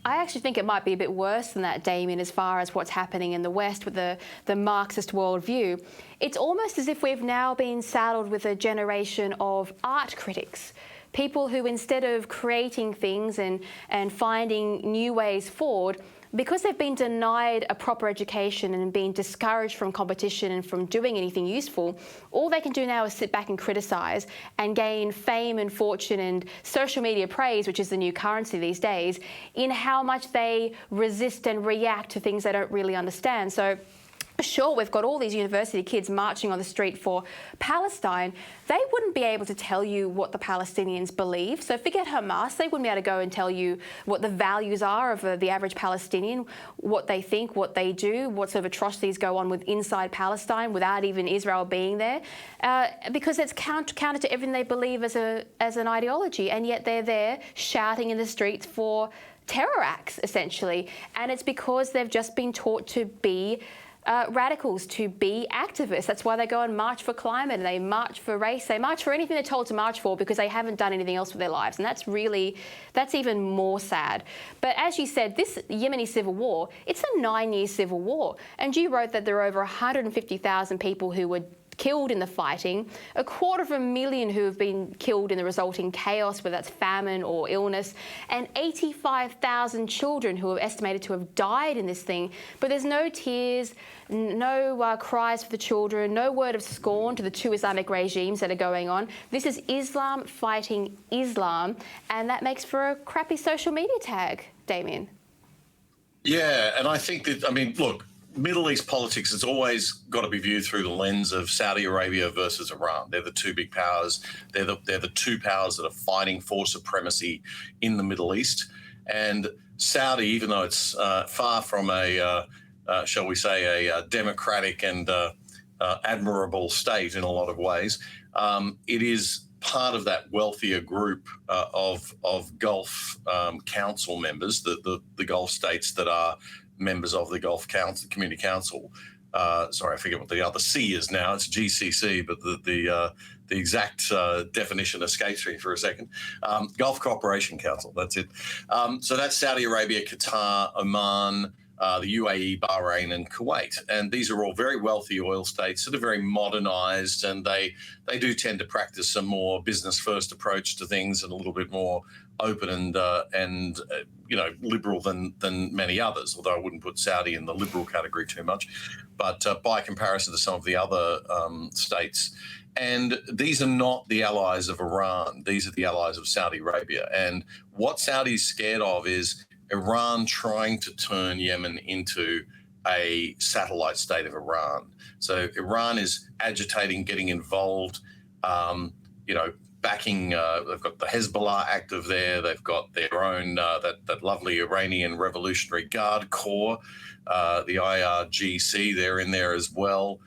I actually think it might be a bit worse than that, Damian, as far as what's happening in the West with the Marxist worldview. It's almost as if we've now been saddled with a generation of art critics. People who, instead of creating things and finding new ways forward, because they've been denied a proper education and been discouraged from competition and from doing anything useful, all they can do now is sit back and criticise and gain fame and fortune and social media praise, which is the new currency these days, in how much they resist and react to things they don't really understand. So sure, we've got all these university kids marching on the street for Palestine. They wouldn't be able to tell you what the Palestinians believe. So forget Hamas, they wouldn't be able to go and tell you what the values are of the average Palestinian, what they think, what they do, what sort of atrocities go on with inside Palestine without even Israel being there, because it's counter to everything they believe as an ideology, and yet they're there shouting in the streets for terror acts, essentially. And it's because they've just been taught to be radicals, to be activists. That's why they go and march for climate, and they march for race. They march for anything they're told to march for because they haven't done anything else with their lives. And that's even more sad. But as you said, this Yemeni civil war, it's a 9-year civil war. And you wrote that there are over 150,000 people who were killed in the fighting, 250,000 who have been killed in the resulting chaos, whether that's famine or illness, and 85,000 children who are estimated to have died in this thing. But there's no tears, no cries for the children, no word of scorn to the two Islamic regimes that are going on. This is Islam fighting Islam, and that makes for a crappy social media tag, Damian. Yeah, and I think that, I mean, look, Middle East politics has always got to be viewed through the lens of Saudi Arabia versus Iran. They're the two big powers. They're the two powers that are fighting for supremacy in the Middle East. And Saudi, even though it's far from shall we say, a democratic and admirable state in a lot of ways, it is part of that wealthier group of Gulf Council members, the Gulf states that are members of the Gulf Community Council. Sorry, I forget what the other C is now. It's GCC, but the exact definition escapes me for a second. Gulf Cooperation Council, that's it. So that's Saudi Arabia, Qatar, Oman, the UAE, Bahrain, and Kuwait. And these are all very wealthy oil states that are very modernized, and they do tend to practice a more business-first approach to things and a little bit more open and liberal than many others, although I wouldn't put Saudi in the liberal category too much, but by comparison to some of the other states. And these are not the allies of Iran. These are the allies of Saudi Arabia. And what Saudi's scared of is Iran trying to turn Yemen into a satellite state of Iran. So Iran is agitating, getting involved, backing, they've got the Hezbollah active there, they've got their own, that lovely Iranian Revolutionary Guard Corps, the IRGC, they're in there as well.